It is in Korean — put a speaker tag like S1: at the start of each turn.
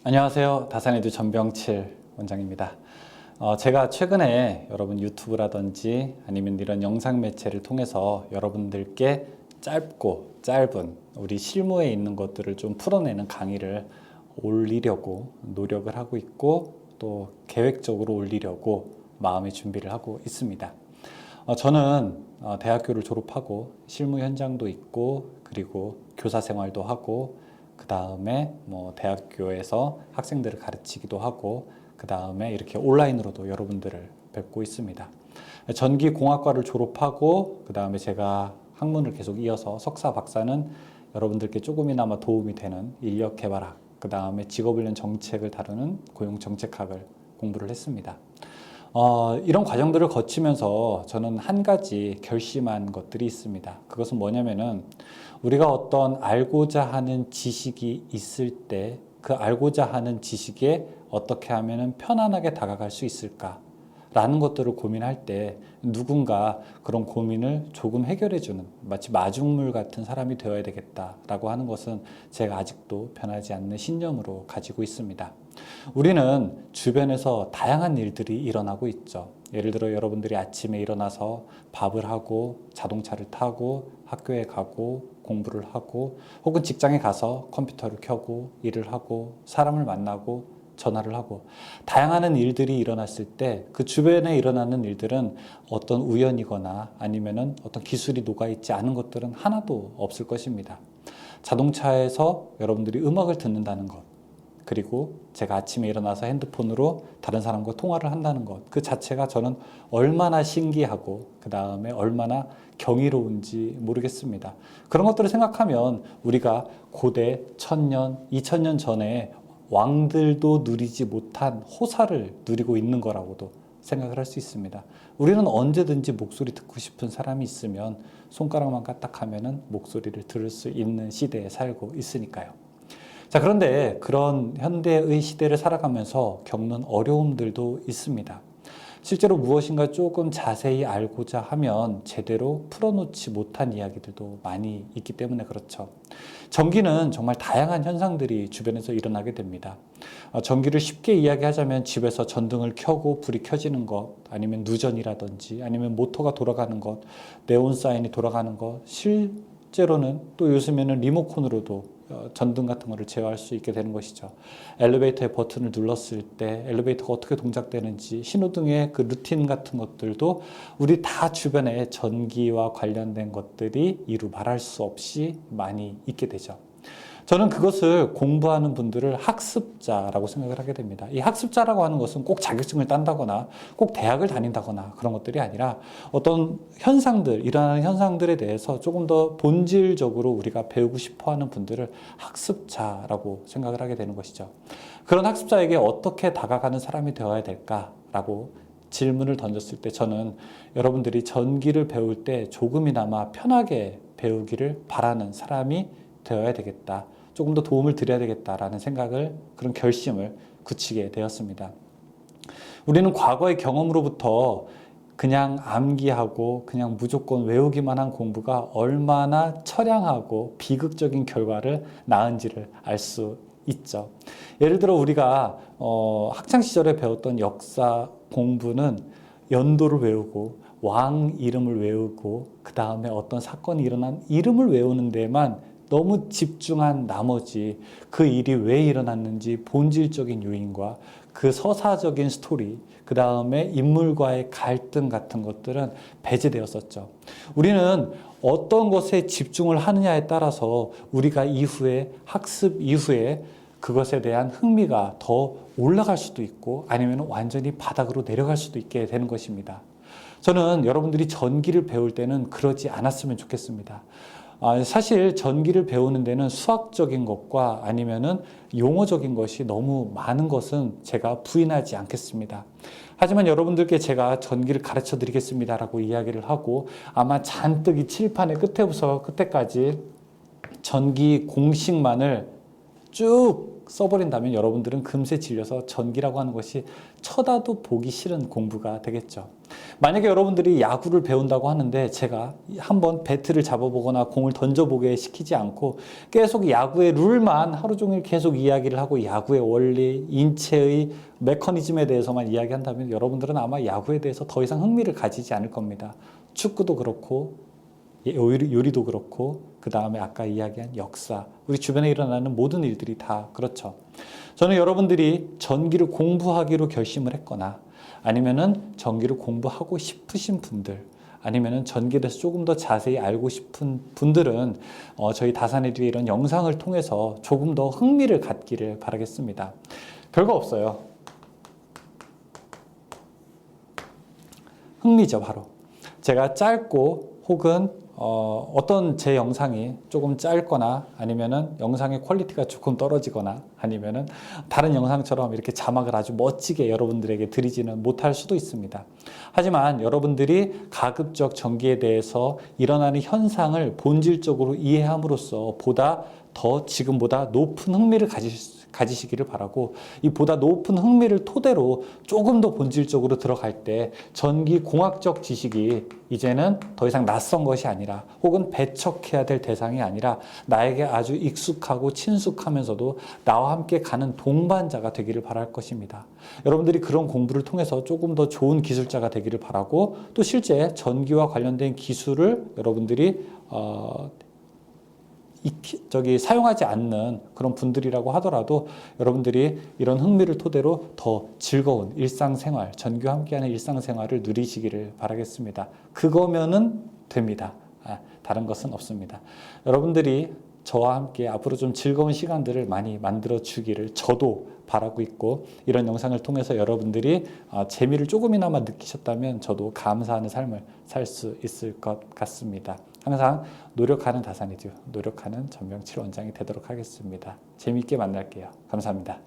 S1: 안녕하세요. 다산에듀 전병칠 원장입니다. 제가 최근에 여러분 유튜브라든지 아니면 이런 영상 매체를 통해서 여러분들께 짧고 짧은 우리 실무에 있는 것들을 좀 풀어내는 강의를 올리려고 노력을 하고 있고 또 계획적으로 올리려고 마음의 준비를 하고 있습니다. 저는 대학교를 졸업하고 실무 현장도 있고 그리고 교사 생활도 하고 그 다음에 대학교에서 학생들을 가르치기도 하고 그 다음에 이렇게 온라인으로도 여러분들을 뵙고 있습니다. 전기공학과를 졸업하고 그 다음에 제가 학문을 계속 이어서 석사, 박사는 여러분들께 조금이나마 도움이 되는 인력개발학, 그 다음에 직업훈련 정책을 다루는 고용정책학을 공부를 했습니다. 이런 과정들을 거치면서 저는 한 가지 결심한 것들이 있습니다. 그것은 뭐냐면은 우리가 어떤 알고자 하는 지식이 있을 때 그 알고자 하는 지식에 어떻게 하면은 편안하게 다가갈 수 있을까? 라는 것들을 고민할 때 누군가 그런 고민을 조금 해결해주는 마치 마중물 같은 사람이 되어야 되겠다라고 하는 것은 제가 아직도 변하지 않는 신념으로 가지고 있습니다. 우리는 주변에서 다양한 일들이 일어나고 있죠. 예를 들어 여러분들이 아침에 일어나서 밥을 하고 자동차를 타고 학교에 가고 공부를 하고 혹은 직장에 가서 컴퓨터를 켜고 일을 하고 사람을 만나고 전화를 하고 다양한 일들이 일어났을 때 그 주변에 일어나는 일들은 어떤 우연이거나 아니면은 어떤 기술이 녹아있지 않은 것들은 하나도 없을 것입니다. 자동차에서 여러분들이 음악을 듣는다는 것, 그리고 제가 아침에 일어나서 핸드폰으로 다른 사람과 통화를 한다는 것, 그 자체가 저는 얼마나 신기하고 그 다음에 얼마나 경이로운지 모르겠습니다. 그런 것들을 생각하면 우리가 고대 1000년, 2000년 전에 왕들도 누리지 못한 호사를 누리고 있는 거라고도 생각을 할 수 있습니다. 우리는 언제든지 목소리 듣고 싶은 사람이 있으면 손가락만 까딱하면은 목소리를 들을 수 있는 시대에 살고 있으니까요. 자, 그런데 그런 현대의 시대를 살아가면서 겪는 어려움들도 있습니다. 실제로 무엇인가 조금 자세히 알고자 하면 제대로 풀어놓지 못한 이야기들도 많이 있기 때문에 그렇죠. 전기는 정말 다양한 현상들이 주변에서 일어나게 됩니다. 전기를 쉽게 이야기하자면 집에서 전등을 켜고 불이 켜지는 것, 아니면 누전이라든지, 아니면 모터가 돌아가는 것, 네온 사인이 돌아가는 것, 실제로는 또 요즘에는 리모컨으로도 전등 같은 거를 제어할 수 있게 되는 것이죠. 엘리베이터의 버튼을 눌렀을 때 엘리베이터가 어떻게 동작되는지, 신호등의 그 루틴 같은 것들도 우리 다 주변에 전기와 관련된 것들이 이루 말할 수 없이 많이 있게 되죠. 저는 그것을 공부하는 분들을 학습자라고 생각을 하게 됩니다. 이 학습자라고 하는 것은 꼭 자격증을 딴다거나 꼭 대학을 다닌다거나 그런 것들이 아니라 어떤 현상들, 일어나는 현상들에 대해서 조금 더 본질적으로 우리가 배우고 싶어 하는 분들을 학습자라고 생각을 하게 되는 것이죠. 그런 학습자에게 어떻게 다가가는 사람이 되어야 될까라고 질문을 던졌을 때 저는 여러분들이 전기를 배울 때 조금이나마 편하게 배우기를 바라는 사람이 되어야 되겠다. 조금 더 도움을 드려야 되겠다라는 생각을, 그런 결심을 굳히게 되었습니다. 우리는 과거의 경험으로부터 그냥 암기하고 그냥 무조건 외우기만 한 공부가 얼마나 처량하고 비극적인 결과를 낳은지를 알 수 있죠. 예를 들어 우리가 학창 시절에 배웠던 역사 공부는 연도를 외우고 왕 이름을 외우고 그 다음에 어떤 사건이 일어난 이름을 외우는 데만 너무 집중한 나머지 그 일이 왜 일어났는지 본질적인 요인과 그 서사적인 스토리, 그 다음에 인물과의 갈등 같은 것들은 배제되었었죠. 우리는 어떤 것에 집중을 하느냐에 따라서 우리가 이후에 학습 이후에 그것에 대한 흥미가 더 올라갈 수도 있고 아니면 완전히 바닥으로 내려갈 수도 있게 되는 것입니다. 저는 여러분들이 전기를 배울 때는 그러지 않았으면 좋겠습니다. 사실 전기를 배우는 데는 수학적인 것과 아니면은 용어적인 것이 너무 많은 것은 제가 부인하지 않겠습니다. 하지만 여러분들께 제가 전기를 가르쳐 드리겠습니다라고 이야기를 하고 아마 잔뜩 이 칠판의 끝에부터 끝에까지 전기 공식만을 쭉 써버린다면 여러분들은 금세 질려서 전기라고 하는 것이 쳐다도 보기 싫은 공부가 되겠죠. 만약에 여러분들이 야구를 배운다고 하는데 제가 한번 배트를 잡아보거나 공을 던져보게 시키지 않고 계속 야구의 룰만 하루 종일 계속 이야기를 하고 야구의 원리, 인체의 메커니즘에 대해서만 이야기한다면 여러분들은 아마 야구에 대해서 더 이상 흥미를 가지지 않을 겁니다. 축구도 그렇고 요리도 그렇고 그 다음에 아까 이야기한 역사, 우리 주변에 일어나는 모든 일들이 다 그렇죠. 저는 여러분들이 전기를 공부하기로 결심을 했거나 아니면은 전기를 공부하고 싶으신 분들, 아니면은 전기에 대해서 조금 더 자세히 알고 싶은 분들은 저희 다산에듀의 이런 영상을 통해서 조금 더 흥미를 갖기를 바라겠습니다. 별거 없어요. 흥미죠, 바로. 제가 짧고 혹은 어떤 제 영상이 조금 짧거나 아니면은 영상의 퀄리티가 조금 떨어지거나 아니면은 다른 영상처럼 이렇게 자막을 아주 멋지게 여러분들에게 드리지는 못할 수도 있습니다. 하지만 여러분들이 가급적 전기에 대해서 일어나는 현상을 본질적으로 이해함으로써 보다 더 지금보다 높은 흥미를 가지시기를 바라고, 이 보다 높은 흥미를 토대로 조금 더 본질적으로 들어갈 때 전기 공학적 지식이 이제는 더 이상 낯선 것이 아니라 혹은 배척해야 될 대상이 아니라 나에게 아주 익숙하고 친숙하면서도 나와 함께 가는 동반자가 되기를 바랄 것입니다. 여러분들이 그런 공부를 통해서 조금 더 좋은 기술자가 되기를 바라고, 또 실제 전기와 관련된 기술을 여러분들이 사용하지 않는 그런 분들이라고 하더라도 여러분들이 이런 흥미를 토대로 더 즐거운 일상생활, 전기와 함께하는 일상생활을 누리시기를 바라겠습니다. 그거면은 됩니다. 다른 것은 없습니다. 여러분들이 저와 함께 앞으로 좀 즐거운 시간들을 많이 만들어 주기를 저도 바라고 있고, 이런 영상을 통해서 여러분들이 재미를 조금이나마 느끼셨다면 저도 감사하는 삶을 살 수 있을 것 같습니다. 항상 노력하는 다산에듀, 노력하는 전병칠 원장이 되도록 하겠습니다. 재미있게 만날게요. 감사합니다.